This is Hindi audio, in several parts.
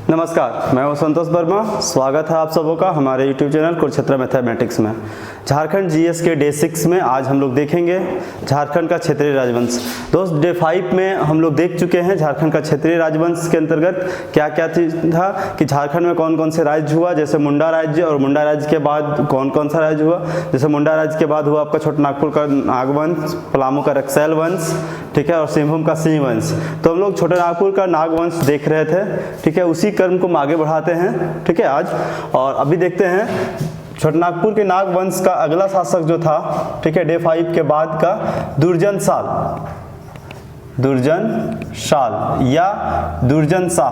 नमस्कार, मैं हूं संतोष वर्मा। स्वागत है आप सबों का हमारे YouTube चैनल कुरुक्षेत्र मैथमेटिक्स में। झारखंड जीएस के डे 6 में आज हम लोग देखेंगे झारखंड का क्षेत्रीय राजवंश। दोस्त, डे 5 में हम लोग देख चुके हैं झारखंड का क्षेत्रीय राजवंश के अंतर्गत क्या क्या था कि झारखंड में कौन कौन से राज्य हुआ, जैसे मुंडा राज्य, और मुंडा राज्य के बाद कौन कौन सा राज्य हुआ। जैसे मुंडा राज्य के बाद हुआ आपका छोटा नागपुर का नागवंश, पलामू का रक्सैल वंश, ठीक है, और सिंहभूम का सिंह वंश। तो हम लोग छोटे नागपुर का नागवंश देख रहे थे, ठीक है। उसी क्रम को हम आगे बढ़ाते हैं, ठीक है आज। और अभी देखते हैं छोटनागपुर के नागवंश का अगला शासक जो था, ठीक है, डे 5 के बाद का दुर्जन शाल या दुर्जन शाह,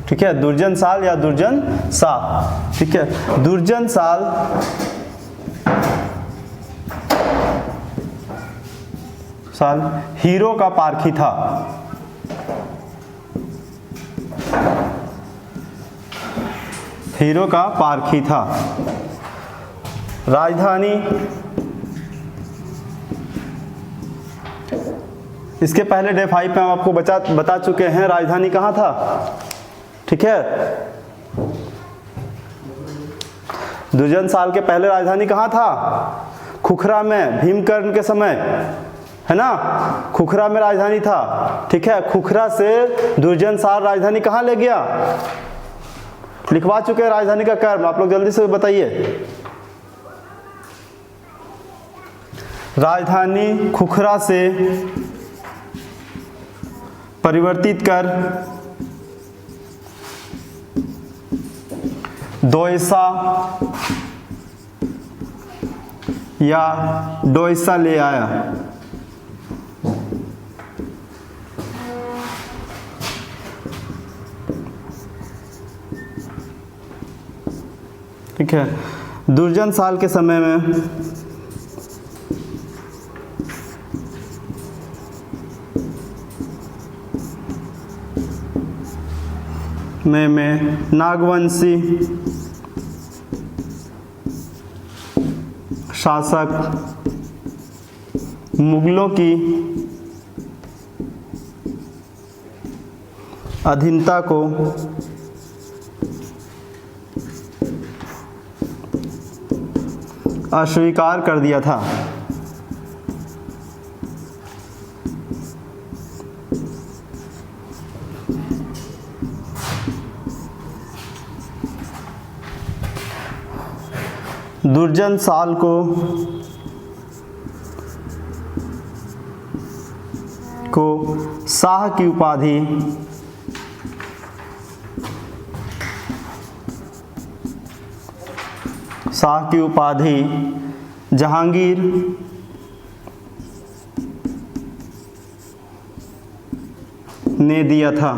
ठीक है, दुर्जन साल या दुर्जन शाह, ठीक है। दुर्जन साल हीरो का पारखी था। हीरो का पारखी था। राजधानी, इसके पहले डे 5 में हम आपको बता चुके हैं राजधानी कहाँ था, ठीक है। दुर्जन साल के पहले राजधानी कहाँ था? खुखरा में, भीमकर्ण के समय, है ना, खुखरा में राजधानी था, ठीक है। खुखरा से दुर्जन साल राजधानी कहाँ ले गया? लिखवा चुके हैं राजधानी का क्रम, आप लोग जल्दी से बताइए। राजधानी खुखरा से परिवर्तित कर दोयसा या डोयसा ले आया। ठीक है। दुर्जन साल के समय में नागवंशी शासक मुगलों की अधीनता को अस्वीकार कर दिया था। दुर्जन साल को शाह की उपाधि जहांगीर ने दिया था।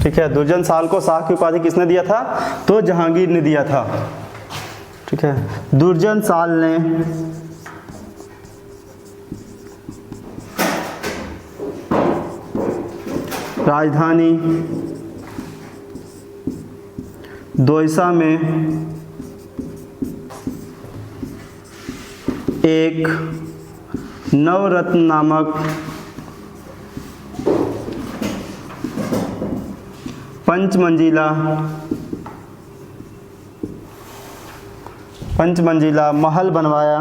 ठीक है, दुर्जन साल को शाह की उपाधि किसने दिया था? तो जहांगीर ने दिया था, ठीक है। दुर्जन साल ने राजधानी दोयसा में एक नवरत्न नामक पंचमंजिला महल बनवाया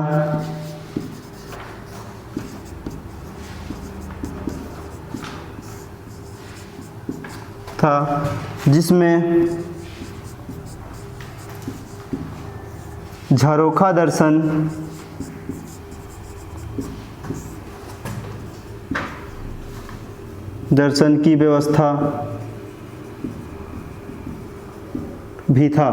था, जिसमें झरोखा दर्शन की व्यवस्था भी था।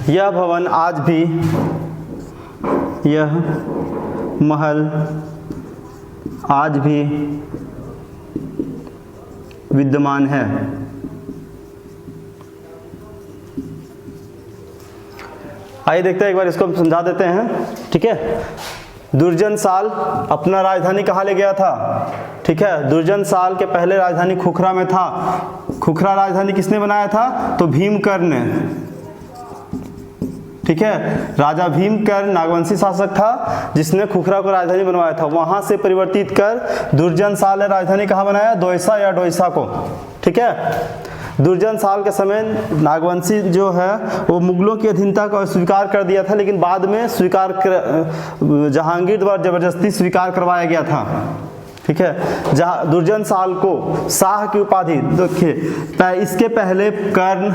यह भवन आज भी, यह महल आज भी विद्यमान है। आइए देखते हैं, एक बार इसको हम समझा देते हैं, ठीक है। दुर्जन साल अपना राजधानी कहाँ ले गया था? ठीक है, दुर्जन साल के पहले राजधानी खुखरा में था। खुखरा राजधानी किसने बनाया था? तो भीमकर्ण ने। ठीक है। राजा भीमकर्ण नागवंशी शासक था जिसने खुखरा को राजधानी बनवाया था। वहां से परिवर्तित कर दुर्जन साल ने राजधानी कहाँ बनाया, दोयसा या डोईसा को, ठीक है। दुर्जन साल के समय नागवंशी जो है वो मुगलों की अधीनता को स्वीकार कर दिया था, लेकिन बाद में जहांगीर द्वारा जबरदस्ती स्वीकार करवाया गया था, ठीक है। जहाँ दुर्जन साल को शाह की उपाधि, देखिए इसके पहले कर्ण,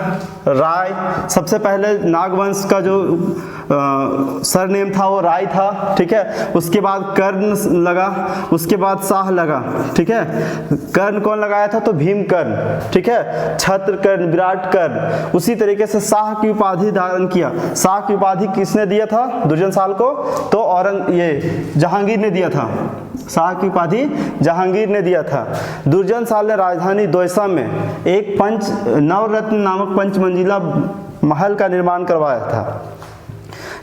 राय, सबसे पहले नागवंश का जो सरनेम था वो राय था, ठीक है। उसके बाद कर्ण लगा, उसके बाद शाह लगा, ठीक है। कर्ण कौन लगाया था, तो भीमकर्ण, ठीक है। छत्र कर्ण, विराट कर्ण। उसी तरीके से शाह की उपाधि धारण किया। शाह की उपाधि किसने दिया था दुर्जन साल को, तो ये जहांगीर ने दिया था। शाह की उपाधि जहांगीर ने दिया था। दुर्जन साल ने राजधानी दोयसा में एक नवरत्न नामक पंचमंजिला महल का निर्माण करवाया था,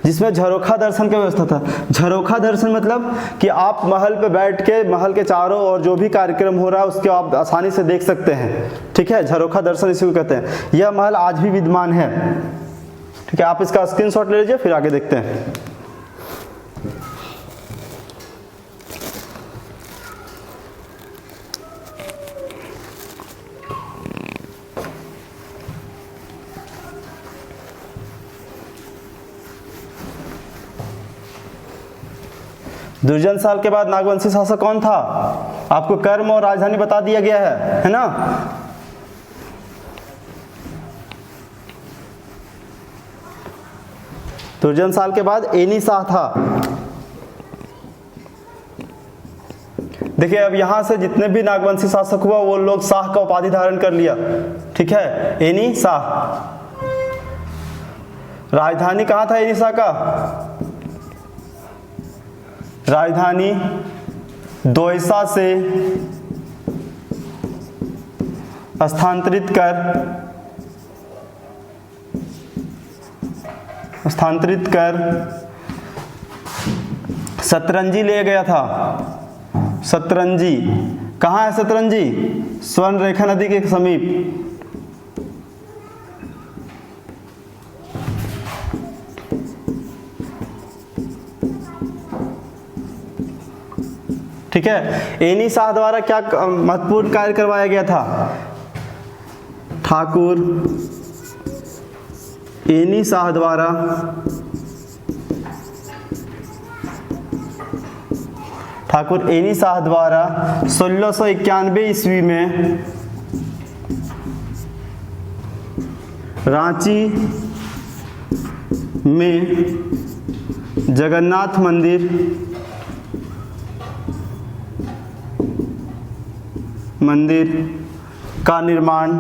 जिसमें झरोखा दर्शन की व्यवस्था था। झरोखा दर्शन मतलब कि आप महल पे बैठ के महल के चारों ओर जो भी कार्यक्रम हो रहा है उसके आप आसानी से देख सकते हैं, ठीक है। झरोखा दर्शन इसी को कहते हैं। यह महल आज भी विद्यमान है, ठीक है। आप इसका स्क्रीनशॉट ले लीजिए, फिर आगे देखते हैं। दुर्जन साल के बाद नागवंशी शासक कौन था, आपको कर्म और राजधानी बता दिया गया है ना। दुर्जन साल के बाद एनी शाह था। देखिए अब यहां से जितने भी नागवंशी शासक हुआ वो लोग शाह का उपाधि धारण कर लिया, ठीक है। एनी शाह। राजधानी कहां था एनी शाह का, राजधानी दोयसा से स्थानांतरित कर सतरंजी ले गया था। सतरंजी कहाँ है, सतरंजी स्वर्ण रेखा नदी के समीप। ठीक है। एनी शाह द्वारा क्या महत्वपूर्ण कार्य करवाया गया था, ठाकुर एनी शाह द्वारा ठाकुर एनी शाह द्वारा 1691 ईस्वी में रांची में जगन्नाथ मंदिर का निर्माण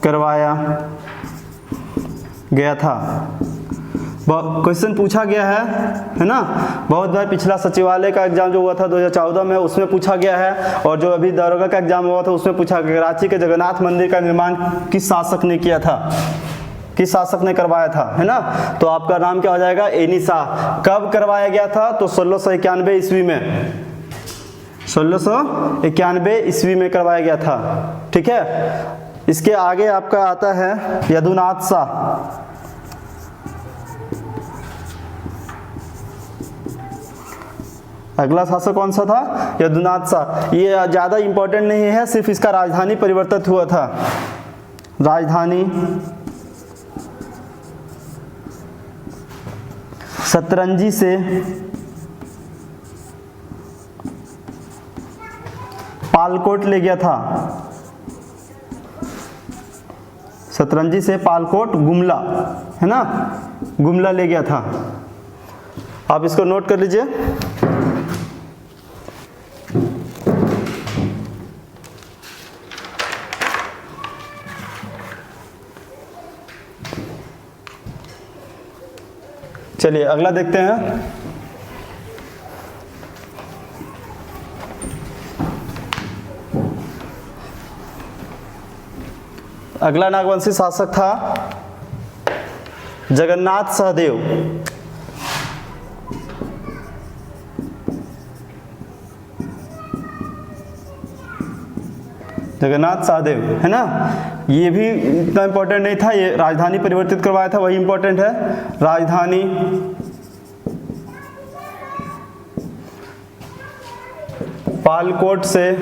करवाया गया था। क्वेश्चन पूछा गया है ना, बहुत बार। पिछला सचिवालय का एग्जाम जो हुआ था 2014 में, उसमें पूछा गया है, और जो अभी दारोगा का एग्जाम हुआ था उसमें पूछा गया रांची के जगन्नाथ मंदिर का निर्माण किस शासक ने किया था, किस शासक ने करवाया था, है ना। तो आपका नाम क्या हो जाएगा, एनी शाह। कब करवाया गया था, तो 1691 ईस्वी में, 1691 ईस्वी में करवाया गया था, ठीक है। इसके आगे आपका आता है यदुनाथ शाह। अगला शासक कौन सा था, यदुनाथ शाह। ये ज्यादा इंपॉर्टेंट नहीं है, सिर्फ इसका राजधानी परिवर्तित हुआ था। राजधानी सतरंजी से पालकोट ले गया था। सतरंजी से पालकोट गुमला, है ना, गुमला ले गया था। आप इसको नोट कर लीजिए। चलिए अगला देखते हैं। अगला नागवंशी शासक था जगन्नाथ सहदेव। जगन्नाथ सहदेव, है ना। ये भी इतना इम्पोर्टेंट नहीं था, ये राजधानी परिवर्तित करवाया था, वही इम्पोर्टेंट है। राजधानी पालकोट से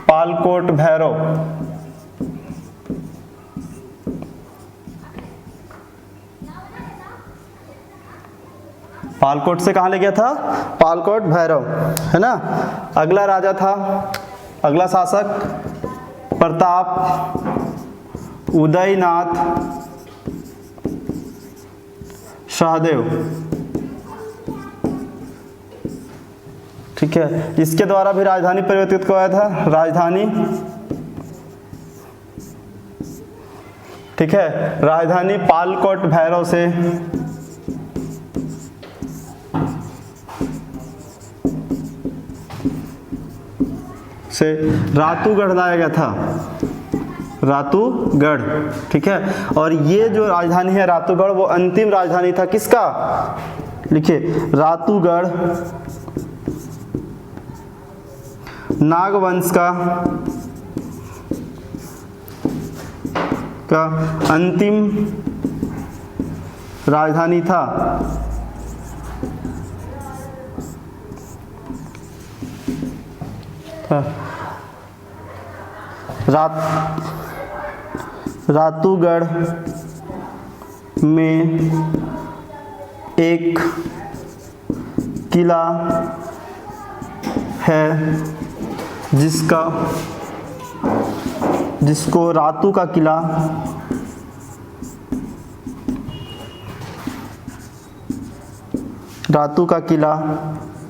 पालकोट भैरव, पालकोट से कहाँ ले गया था? पालकोट भैरव, है ना। अगला राजा था, अगला शासक प्रताप उदयनाथ सहदेव, ठीक है। इसके द्वारा भी राजधानी परिवर्तित करवाया था, राजधानी, ठीक है, राजधानी पालकोट भैरव से रातूगढ़ लाया गया था, रातूगढ़, ठीक है। और ये जो राजधानी है रातूगढ़, वो अंतिम राजधानी था किसका? लिखिए, रातूगढ़ नागवंश का अंतिम राजधानी था। रातूगढ़ में एक किला है जिसको रातू का किला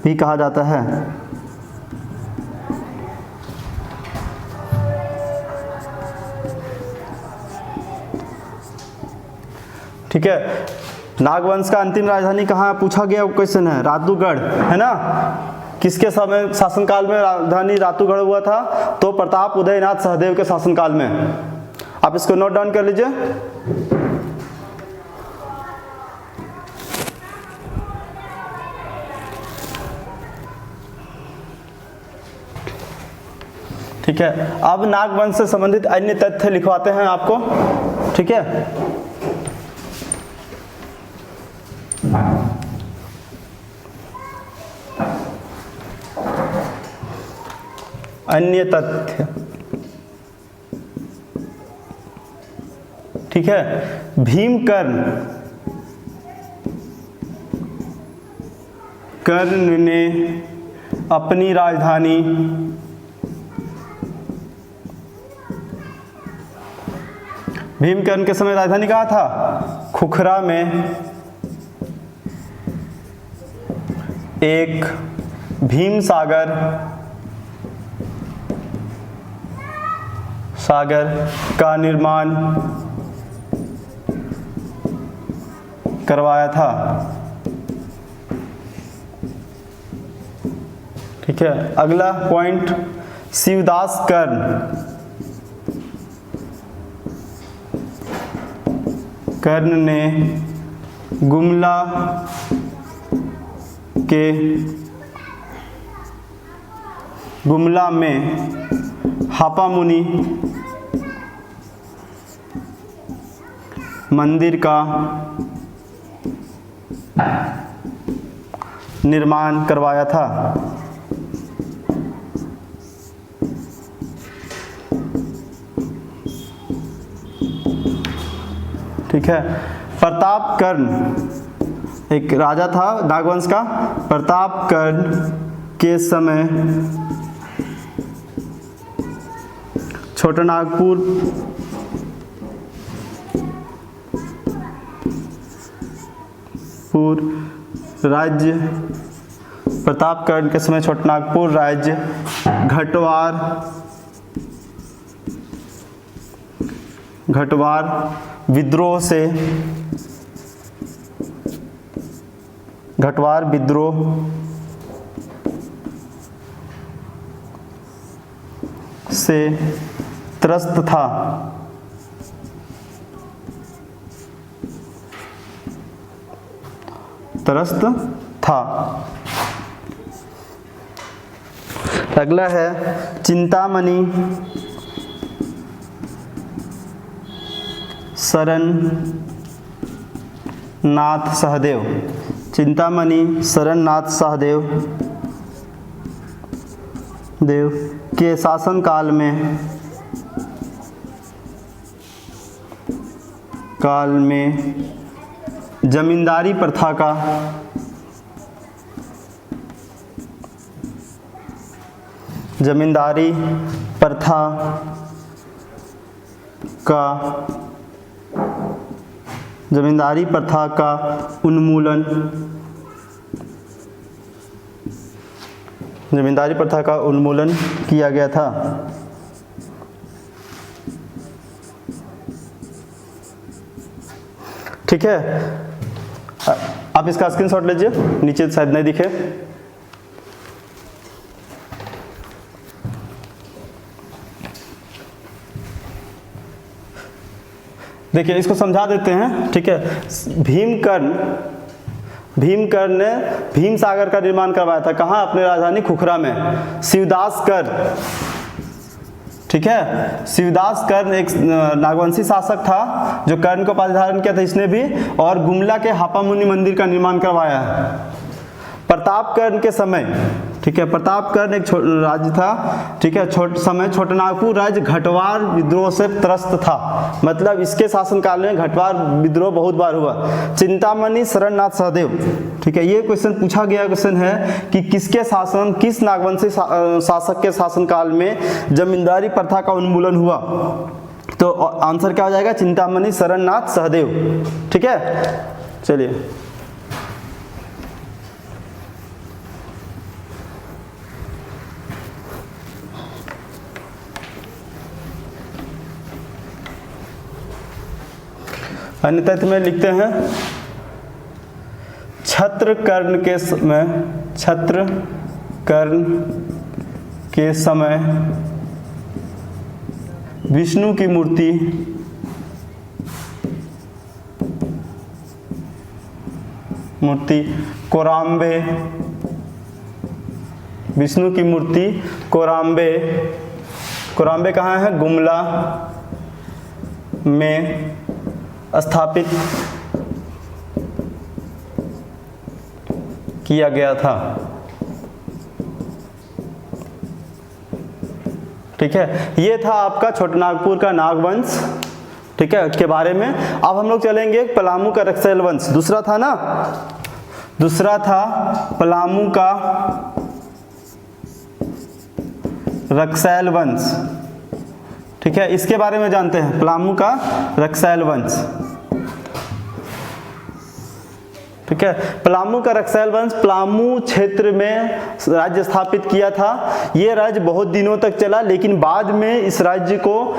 भी कहा जाता है। ठीक है, नागवंश का अंतिम राजधानी कहाँ पूछा गया क्वेश्चन है, रातूगढ़, है ना। किसके समय शासनकाल में राजधानी रातूगढ़ हुआ था? तो प्रताप उदयनाथ सहदेव के शासनकाल में। आप इसको नोट डाउन कर लीजिए। ठीक है, अब नागवंश से संबंधित अन्य तथ्य लिखवाते हैं आपको, ठीक है। अन्य तथ्य, ठीक है। कर्ण ने अपनी राजधानी भीमकर्ण के समय राजधानी कहाँ था? खुखरा में एक भीम सागर का निर्माण करवाया था, ठीक है। अगला पॉइंट, शिवदास कर्ण ने गुमला में हापामुनि मंदिर का निर्माण करवाया था। ठीक है, प्रतापकर्ण एक राजा था नागवंश का। प्रतापकर्ण के समय छोटानागपुर राज्य, प्रतापकर्ण के समय छोटानागपुर राज्य घटवार विद्रोह से त्रस्त था। अगला है चिंतामणि शरण नाथ सहदेव। चिंतामणि शरण नाथ सहदेव के शासनकाल में जमींदारी प्रथा का उन्मूलन किया गया था। ठीक है, आप इसका स्क्रीनशॉट लीजिए, नीचे शायद नहीं दिखे। देखिए इसको समझा देते हैं। ठीक है, भीमकर्ण ने भीम सागर का निर्माण करवाया था। कहाँ? अपने राजधानी खुखरा में। शिवदास कर्ण, ठीक है, शिवदास कर्ण एक नागवंशी शासक था जो कर्ण को पास धारण किया था इसने भी, और गुमला के हापामुनि मंदिर का निर्माण करवाया है। प्रतापकर्ण के समय, ठीक है, प्रतापकर्ण एक राज्य था, ठीक है, छोटनागपुर राज्य घटवार विद्रोह से त्रस्त था, मतलब इसके शासनकाल में घटवार विद्रोह बहुत बार हुआ। चिंतामणि शरणनाथ सहदेव, ठीक है, ये क्वेश्चन पूछा गया क्वेश्चन है कि किस नागवंशी शासक के शासनकाल में जमींदारी प्रथा का उन्मूलन हुआ? तो आंसर क्या हो जाएगा? चिंतामणि शरणनाथ सहदेव। ठीक है, चलिए अन्य तथ्य में लिखते हैं छत्रकर्ण के समय विष्णु की मूर्ति कोराम्बे, विष्णु की मूर्ति कोराम्बे कहाँ है? गुमला में स्थापित किया गया था। ठीक है, ये था आपका छोटनागपुर का नागवंश, ठीक है, के बारे में। अब हम लोग चलेंगे पलामू का रक्सैल वंश। दूसरा था ना, दूसरा था पलामू का रक्सैल वंश। ठीक है, इसके बारे में जानते हैं, पलामू का रक्सैल वंश। ठीक है, पलामू का रक्सैल वंश पलामू क्षेत्र में राज्य स्थापित किया था। ये राज्य बहुत दिनों तक चला, लेकिन बाद में इस राज्य को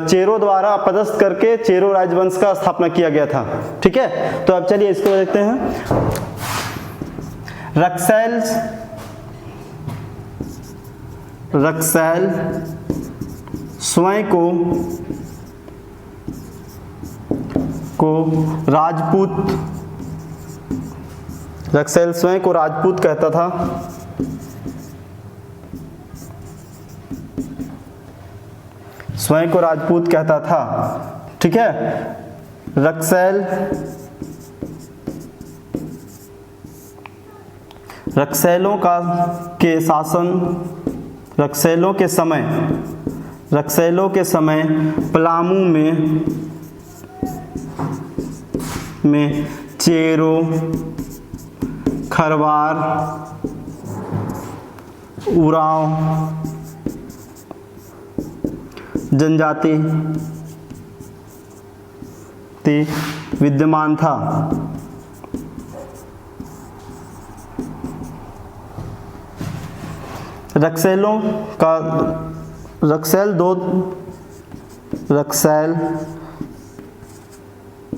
चेरों द्वारा अपदस्थ करके चेरो राजवंश का स्थापना किया गया था। ठीक है, तो अब चलिए इसको देखते हैं। रक्सैल स्वयं को राजपूत कहता था। स्वयं को राजपूत कहता था। ठीक है, रक्सैलों के समय पलामू में चेरो, खरवार, उरांव जनजाति विद्यमान था। रक्सैल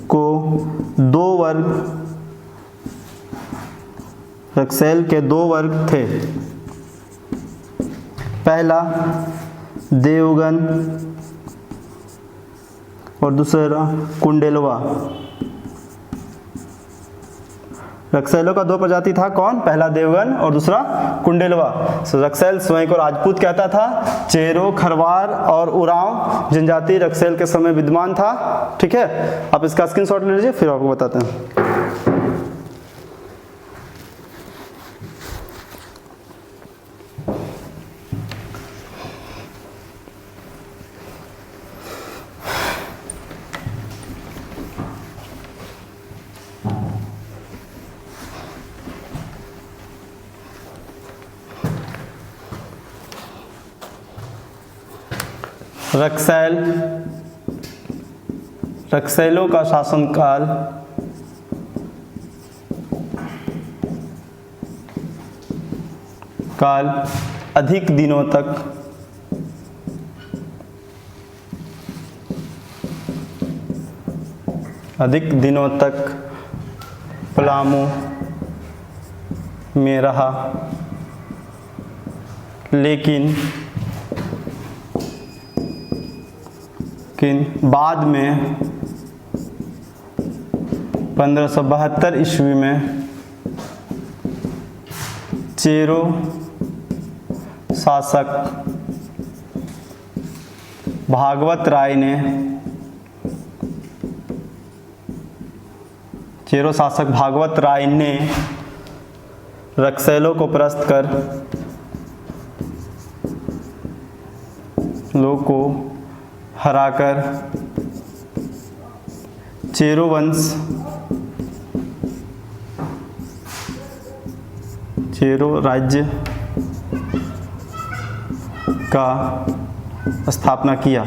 को दो वर्ग, रक्सैल के दो वर्ग थे। पहला देवगन और दूसरा कुंडेलवा। रक्सैलों का 2 प्रजाति था, कौन? पहला देवगन और दूसरा कुंडेलवा। रक्सैल स्वयं को राजपूत कहता था। चेरो, खरवार और उरांव जनजाति रक्सैल के समय विद्यमान था। ठीक है, आप इसका स्क्रीनशॉट ले लीजिए, फिर आपको बताते हैं। रक्सैलों का शासनकाल अधिक दिनों तक पलामू में रहा, लेकिन बाद में 1572 ईस्वी में चेरो शासक भागवत राय ने रक्सैलों को परास्त कर लोगों को हराकर चेरो राज्य का स्थापना किया।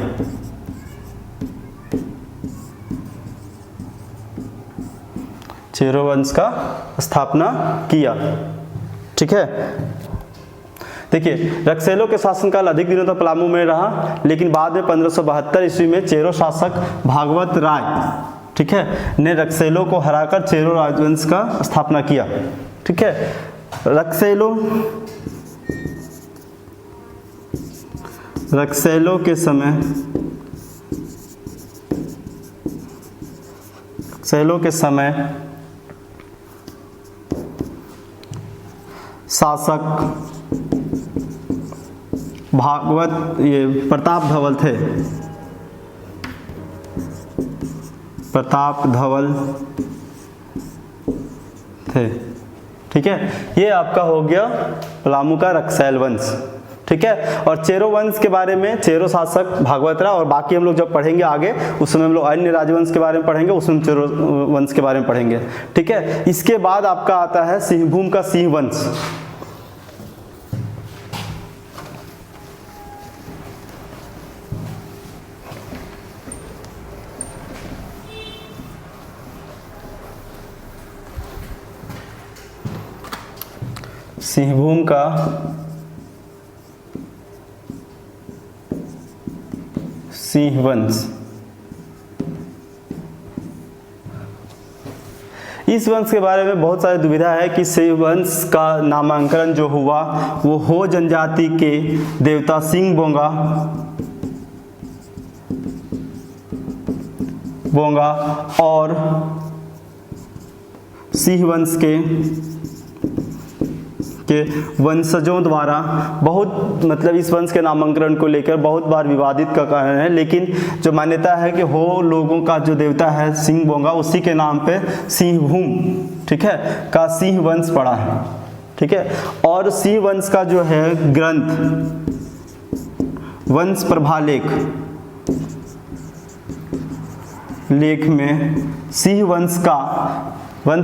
चेरो वंश का स्थापना किया। ठीक है, देखिए रक्सैलों के शासनकाल अधिक दिनों तक पलामू में रहा, लेकिन बाद में 1572 ईस्वी में चेरो शासक भागवत राय, ठीक है, ने रक्सैलों को हराकर चेरो राजवंश का स्थापना किया। ठीक है, रक्सैलों के समय शासक प्रताप धवल थे। ठीक है, ये आपका हो गया पलामू का रक्सैल वंश। ठीक है, और चेरो वंश के बारे में चेरो शासक भागवत राय, और बाकी हम लोग जब पढ़ेंगे आगे उसमें हम लोग अन्य राजवंश के बारे में पढ़ेंगे, उसमें चेरो वंश के बारे में पढ़ेंगे। ठीक है, इसके बाद आपका आता है सिंहभूम का सिंह वंश। सिंहभूम का सिंह वंश। इस वंश के बारे में बहुत सारी दुविधा है कि सिंह वंश का नामांकन जो हुआ वो हो जनजाति के देवता सिंह बोंगा और सिंह वंश के वंशजों द्वारा बहुत, मतलब इस वंश के नामांकन को लेकर बहुत बार विवादित का कारण है, लेकिन जो मान्यता है कि हो लोगों का जो देवता है सिंह बोंगा, उसी के नाम पे सिंहभूम, ठीक है, का सिंह वंश पड़ा है। ठीक है, और सिंह वंश का जो है ग्रंथ वंश प्रभालेख में सिंह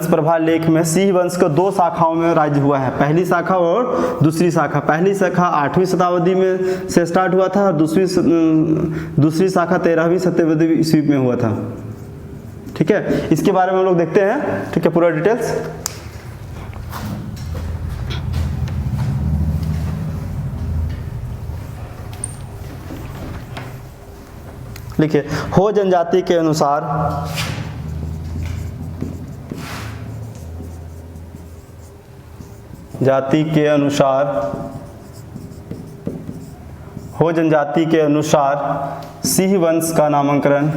प्रभा लेख में सिंह वंश को 2 शाखाओं में राज्य हुआ है, पहली शाखा और दूसरी शाखा। पहली शाखा 8वीं शताब्दी में से स्टार्ट हुआ था और दूसरी शाखा 13वीं शताब्दी ईस्वी में हुआ था। ठीक है, इसके बारे में हम लोग देखते हैं। ठीक है, पूरा डिटेल्स लिखिए। हो जनजाति के अनुसार हो जनजाति के अनुसार सिंह वंश का नामकरण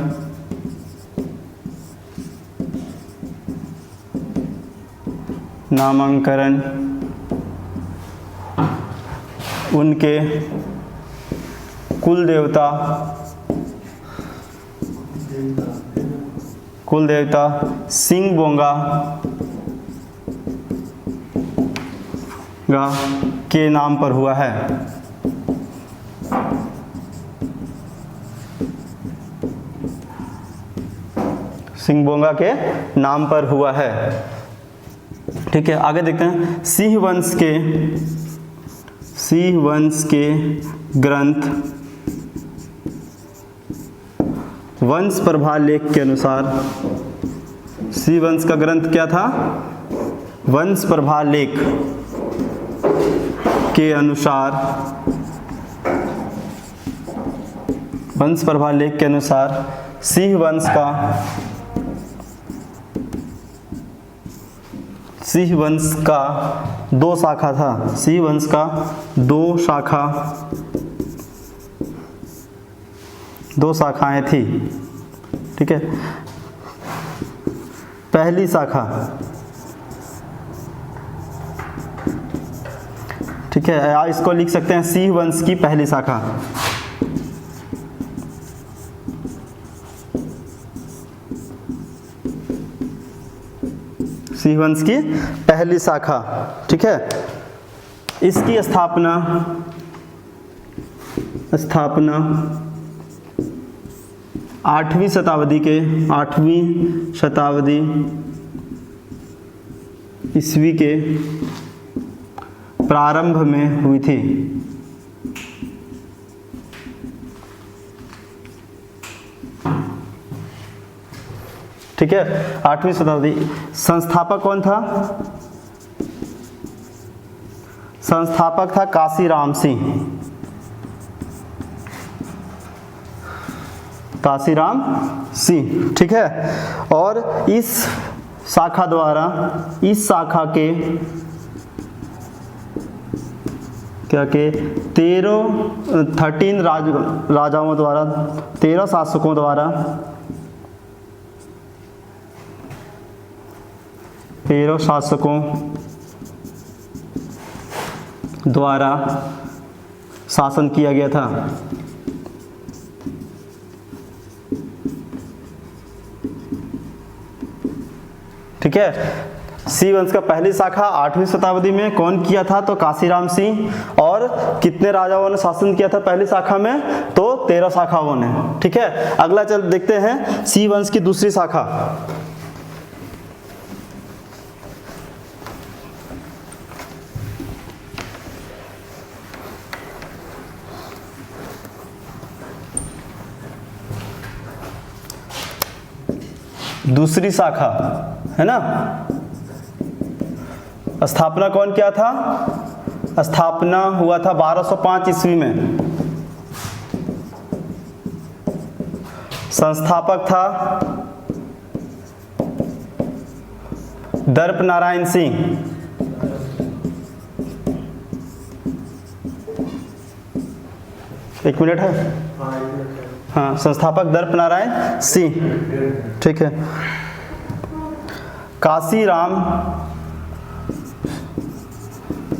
नामकरण उनके कुल देवता सिंगबोंगा के नाम पर हुआ है। सिंगबोंगा के नाम पर हुआ है। ठीक है, आगे देखते हैं। सिंह वंश के ग्रंथ वंश प्रभा लेख के अनुसार, सिंह वंश का ग्रंथ क्या था? वंश प्रभा लेख के अनुसार, वंश प्रभा लेख के अनुसार सिंह वंश का दो शाखा था। सिंह वंश का दो शाखाएं थी। ठीक है, पहली शाखा, ठीक है, इसको लिख सकते हैं सिंह वंश की पहली शाखा। सिंह वंश की पहली शाखा। ठीक है, इसकी स्थापना 8वीं शताब्दी ईस्वी के प्रारंभ में हुई थी। ठीक है, 8वीं शताब्दी। संस्थापक कौन था? संस्थापक था काशीराम सिंह। ठीक है, और इस शाखा के 13 राजाओं द्वारा, 13 शासकों द्वारा, 13 शासकों द्वारा शासन किया गया था। ठीक है, सिंह वंश का पहली शाखा 8वीं शताब्दी में कौन किया था? तो काशीराम सिंह। और कितने राजाओं ने शासन किया था पहली शाखा में? तो 13 शाखाओं ने। ठीक है, अगला चल देखते हैं सिंह वंश की दूसरी शाखा। दूसरी शाखा है ना, स्थापना कौन किया था? स्थापना हुआ था 1205 ईस्वी में। संस्थापक था दर्प नारायण सिंह। एक मिनट है, हाँ, संस्थापक दर्प नारायण सिंह। ठीक है,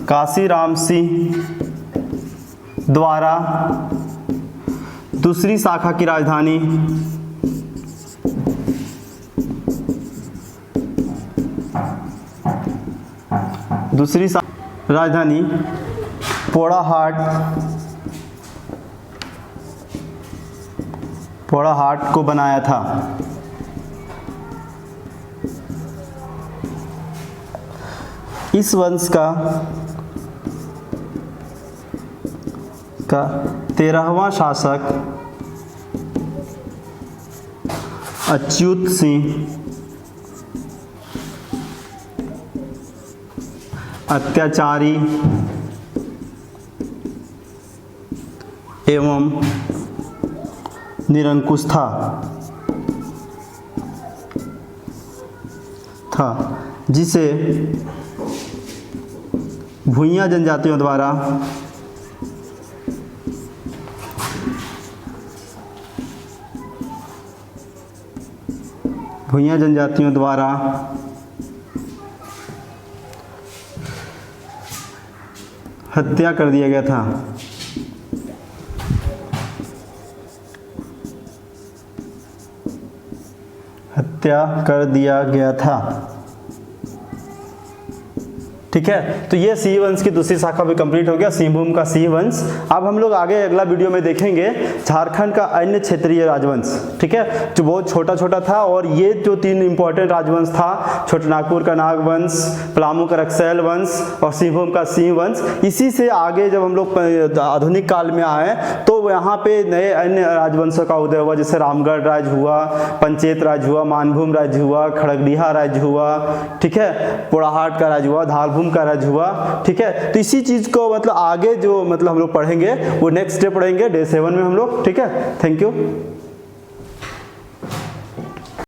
काशीराम सिंह द्वारा दूसरी शाखा की राजधानी पोड़ाहाट को बनाया था। इस वंश का 13वां शासक अच्युत सिंह अत्याचारी एवं निरंकुश था, जिसे भूइयां जनजातियों द्वारा हत्या कर दिया गया था। हत्या कर दिया गया था। ठीक है, तो ये सिंह वंश की दूसरी शाखा भी कंप्लीट हो गया, सिंहभूम का सिंह वंश। अब हम लोग आगे अगला वीडियो में देखेंगे झारखंड का अन्य क्षेत्रीय राजवंश। ठीक है, जो बहुत छोटा छोटा था, और ये जो 3 इंपॉर्टेंट राजवंश था, छोटानागपुर का नाग वंश, पलामू का रक्सैल वंश और सिंहभूम का सिंह वंश, इसी से आगे जब हम लोग आधुनिक काल में आए तो यहाँ पे नए अन्य राजवंशों का उदय हुआ, जैसे रामगढ़ राज हुआ, पंचेत राज हुआ, मानभूम राज हुआ, खड़गडीहा राज हुआ, ठीक है, पोड़ाहाट का राज हुआ, धालभूम का राज हुआ। ठीक है, तो इसी चीज को मतलब आगे जो मतलब हम लोग पढ़ेंगे वो नेक्स्ट डे पढ़ेंगे, डे 7 में हम लोग। ठीक है, थैंक यू।